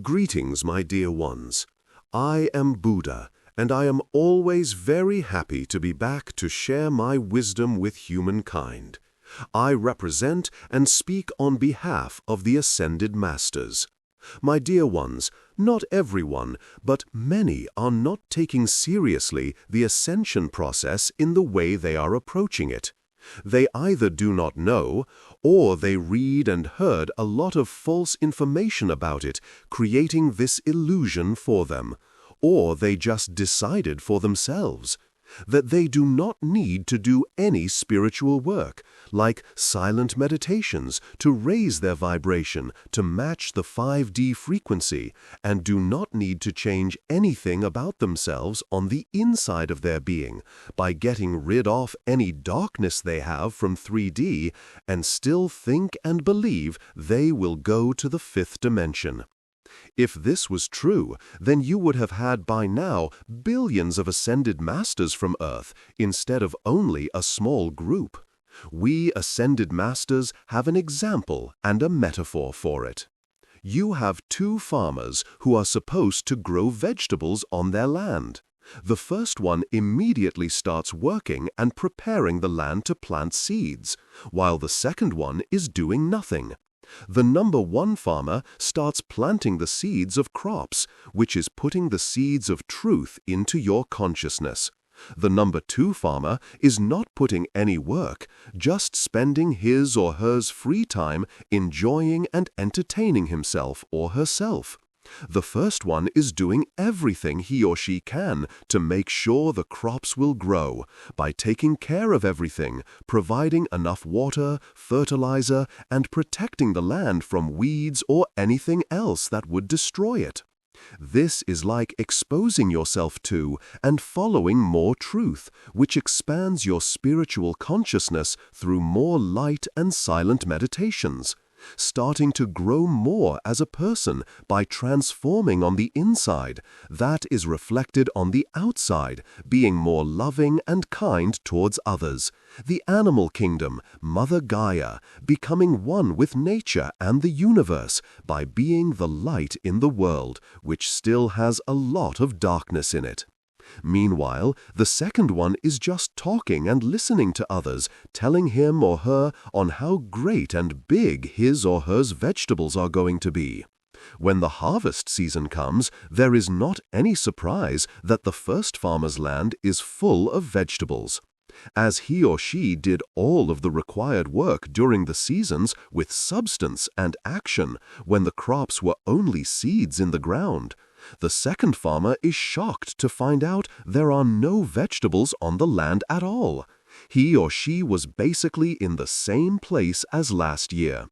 Greetings, my dear ones. I am Buddha, and I am always very happy to be back to share my wisdom with humankind. I represent and speak on behalf of the Ascended Masters. My dear ones, not everyone, but many are not taking seriously the ascension process in the way they are approaching it. They either do not know, or they read and heard a lot of false information about it, creating this illusion for them, or they just decided for themselves that they do not need to do any spiritual work, like silent meditations, to raise their vibration to match the 5D frequency, and do not need to change anything about themselves on the inside of their being by getting rid of any darkness they have from 3D, and still think and believe they will go to the 5th dimension. If this was true, then you would have had by now billions of Ascended Masters from Earth instead of only a small group. We Ascended Masters have an example and a metaphor for it. You have 2 farmers who are supposed to grow vegetables on their land. The first one immediately starts working and preparing the land to plant seeds, while the second one is doing nothing. The number 1 farmer starts planting the seeds of crops, which is putting the seeds of truth into your consciousness. The number 2 farmer is not putting any work, just spending his or her free time enjoying and entertaining himself or herself. The first one is doing everything he or she can to make sure the crops will grow by taking care of everything, providing enough water, fertilizer, and protecting the land from weeds or anything else that would destroy it. This is like exposing yourself to and following more truth, which expands your spiritual consciousness through more light and silent meditations. Starting to grow more as a person by transforming on the inside, that is reflected on the outside, being more loving and kind towards others. The animal kingdom, Mother Gaia, becoming one with nature and the universe by being the light in the world, which still has a lot of darkness in it. Meanwhile, the second one is just talking and listening to others, telling him or her on how great and big his or her vegetables are going to be. When the harvest season comes, there is not any surprise that the first farmer's land is full of vegetables. As he or she did all of the required work during the seasons with substance and action when the crops were only seeds in the ground, the second farmer is shocked to find out there are no vegetables on the land at all. He or she was basically in the same place as last year.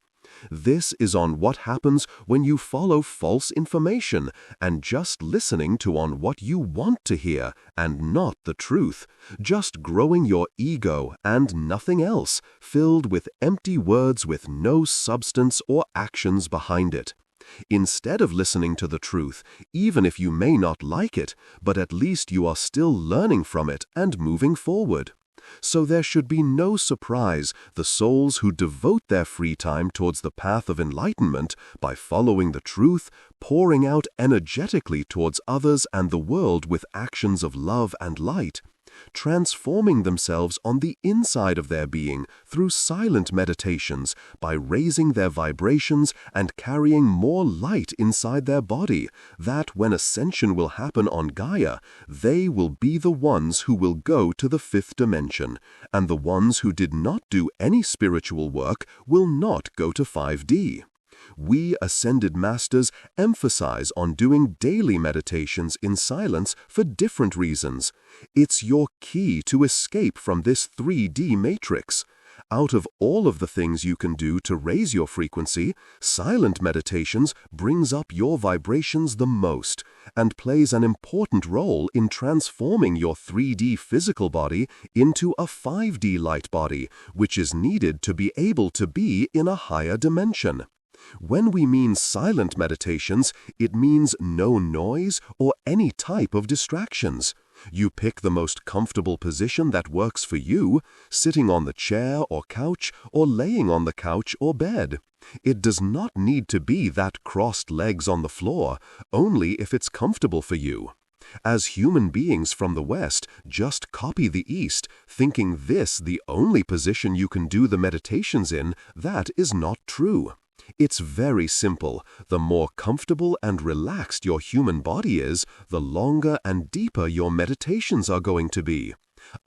This is on what happens when you follow false information and just listening to on what you want to hear and not the truth, just growing your ego and nothing else, filled with empty words with no substance or actions behind it. Instead of listening to the truth, even if you may not like it, but at least you are still learning from it and moving forward. So there should be no surprise the souls who devote their free time towards the path of enlightenment by following the truth, pouring out energetically towards others and the world with actions of love and light, transforming themselves on the inside of their being through silent meditations by raising their vibrations and carrying more light inside their body, that when ascension will happen on Gaia, they will be the ones who will go to the 5th dimension, and the ones who did not do any spiritual work will not go to 5D. We Ascended Masters emphasize on doing daily meditations in silence for different reasons. It's your key to escape from this 3D matrix. Out of all of the things you can do to raise your frequency, silent meditations brings up your vibrations the most and plays an important role in transforming your 3D physical body into a 5D light body, which is needed to be able to be in a higher dimension. When we mean silent meditations, it means no noise or any type of distractions. You pick the most comfortable position that works for you, sitting on the chair or couch or laying on the couch or bed. It does not need to be that crossed legs on the floor, only if it's comfortable for you. As human beings from the West just copy the East, thinking this the only position you can do the meditations in, that is not true. It's very simple. The more comfortable and relaxed your human body is, the longer and deeper your meditations are going to be.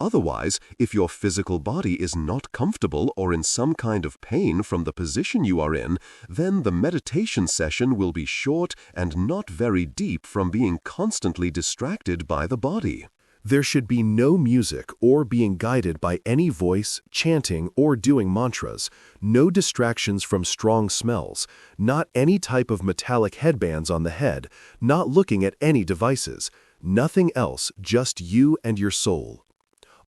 Otherwise, if your physical body is not comfortable or in some kind of pain from the position you are in, then the meditation session will be short and not very deep from being constantly distracted by the body. There should be no music or being guided by any voice, chanting, or doing mantras, no distractions from strong smells, not any type of metallic headbands on the head, not looking at any devices, nothing else, just you and your soul.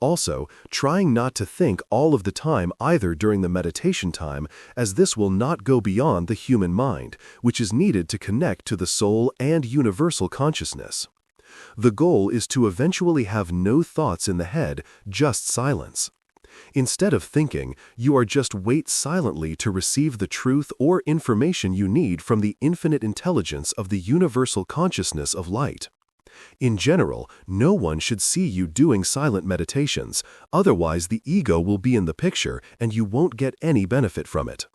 Also, trying not to think all of the time either during the meditation time, as this will not go beyond the human mind, which is needed to connect to the soul and universal consciousness. The goal is to eventually have no thoughts in the head, just silence. Instead of thinking, you are just wait silently to receive the truth or information you need from the infinite intelligence of the universal consciousness of light. In general, no one should see you doing silent meditations, otherwise the ego will be in the picture and you won't get any benefit from it.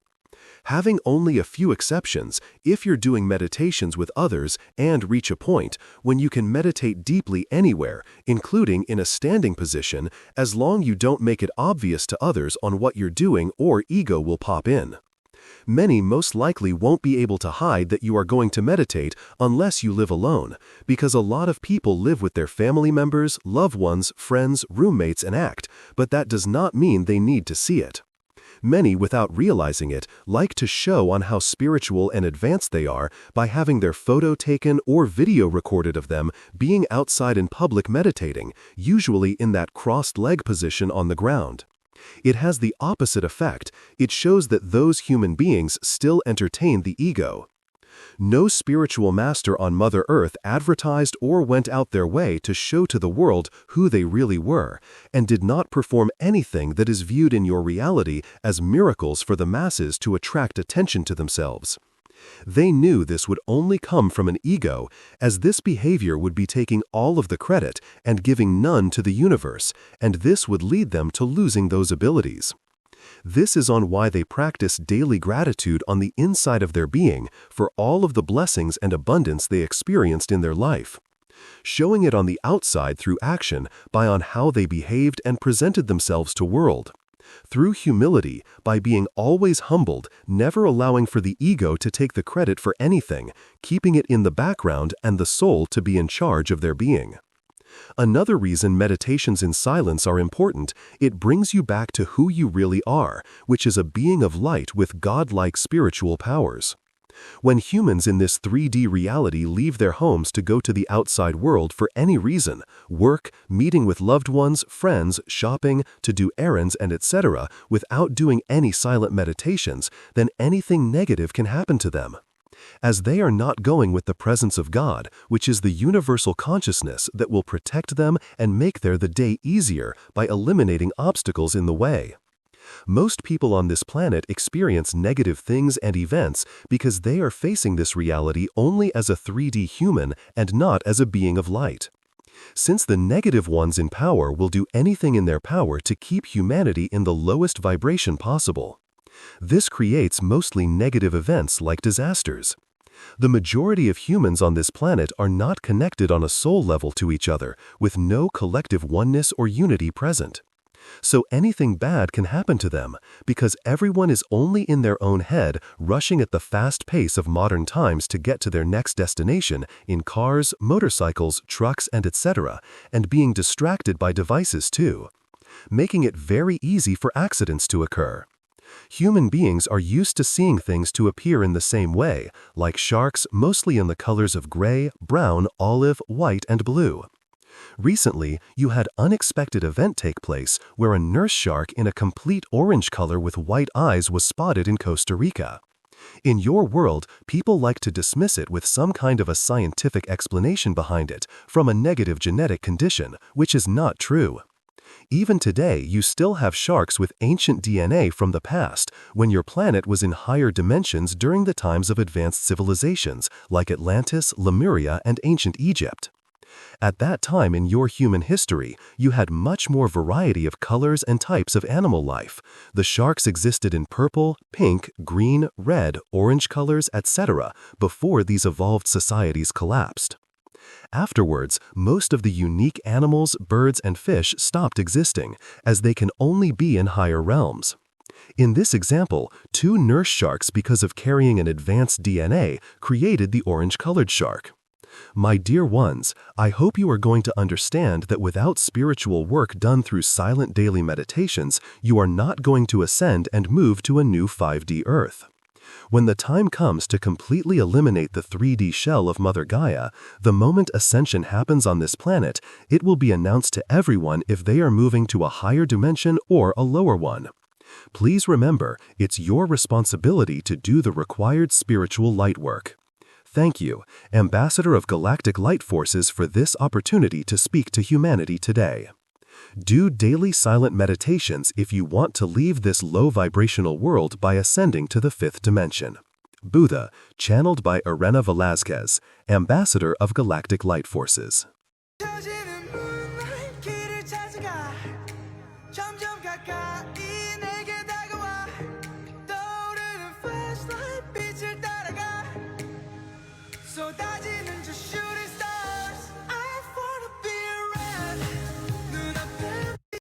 Having only a few exceptions, if you're doing meditations with others and reach a point when you can meditate deeply anywhere, including in a standing position, as long you don't make it obvious to others on what you're doing or ego will pop in. Many most likely won't be able to hide that you are going to meditate unless you live alone, because a lot of people live with their family members, loved ones, friends, roommates, and act, but that does not mean they need to see it. Many, without realizing it, like to show on how spiritual and advanced they are by having their photo taken or video recorded of them being outside in public meditating, usually in that crossed leg position on the ground. It has the opposite effect. It shows that those human beings still entertain the ego. No spiritual master on Mother Earth advertised or went out their way to show to the world who they really were, and did not perform anything that is viewed in your reality as miracles for the masses to attract attention to themselves. They knew this would only come from an ego, as this behavior would be taking all of the credit and giving none to the universe, and this would lead them to losing those abilities. This is on why they practice daily gratitude on the inside of their being for all of the blessings and abundance they experienced in their life, showing it on the outside through action by on how they behaved and presented themselves to world. Through humility, by being always humbled, never allowing for the ego to take the credit for anything, keeping it in the background and the soul to be in charge of their being. Another reason meditations in silence are important, it brings you back to who you really are, which is a being of light with godlike spiritual powers. When humans in this 3D reality leave their homes to go to the outside world for any reason, work, meeting with loved ones, friends, shopping, to do errands, and etc., without doing any silent meditations, then anything negative can happen to them. As they are not going with the presence of God, which is the universal consciousness that will protect them and make the day easier by eliminating obstacles in the way. Most people on this planet experience negative things and events because they are facing this reality only as a 3D human and not as a being of light. Since the negative ones in power will do anything in their power to keep humanity in the lowest vibration possible. This creates mostly negative events like disasters. The majority of humans on this planet are not connected on a soul level to each other, with no collective oneness or unity present. So anything bad can happen to them, because everyone is only in their own head, rushing at the fast pace of modern times to get to their next destination in cars, motorcycles, trucks, and etc., and being distracted by devices too, making it very easy for accidents to occur. Human beings are used to seeing things to appear in the same way, like sharks mostly in the colors of gray, brown, olive, white, and blue. Recently, you had unexpected event take place where a nurse shark in a complete orange color with white eyes was spotted in Costa Rica. In your world, people like to dismiss it with some kind of a scientific explanation behind it, from a negative genetic condition, which is not true. Even today, you still have sharks with ancient DNA from the past, when your planet was in higher dimensions during the times of advanced civilizations, like Atlantis, Lemuria, and ancient Egypt. At that time in your human history, you had much more variety of colors and types of animal life. The sharks existed in purple, pink, green, red, orange colors, etc., before these evolved societies collapsed. Afterwards, most of the unique animals, birds, and fish stopped existing, as they can only be in higher realms. In this example, 2 nurse sharks, because of carrying an advanced DNA, created the orange-colored shark. My dear ones, I hope you are going to understand that without spiritual work done through silent daily meditations, you are not going to ascend and move to a new 5D Earth. When the time comes to completely eliminate the 3D shell of Mother Gaia, the moment ascension happens on this planet, it will be announced to everyone if they are moving to a higher dimension or a lower one. Please remember, it's your responsibility to do the required spiritual light work. Thank you, Ambassador of Galactic Light Forces, for this opportunity to speak to humanity today. Do daily silent meditations if you want to leave this low vibrational world by ascending to the 5th dimension. Buddha, channeled by Erena Velazquez, Ambassador of Galactic Light Forces.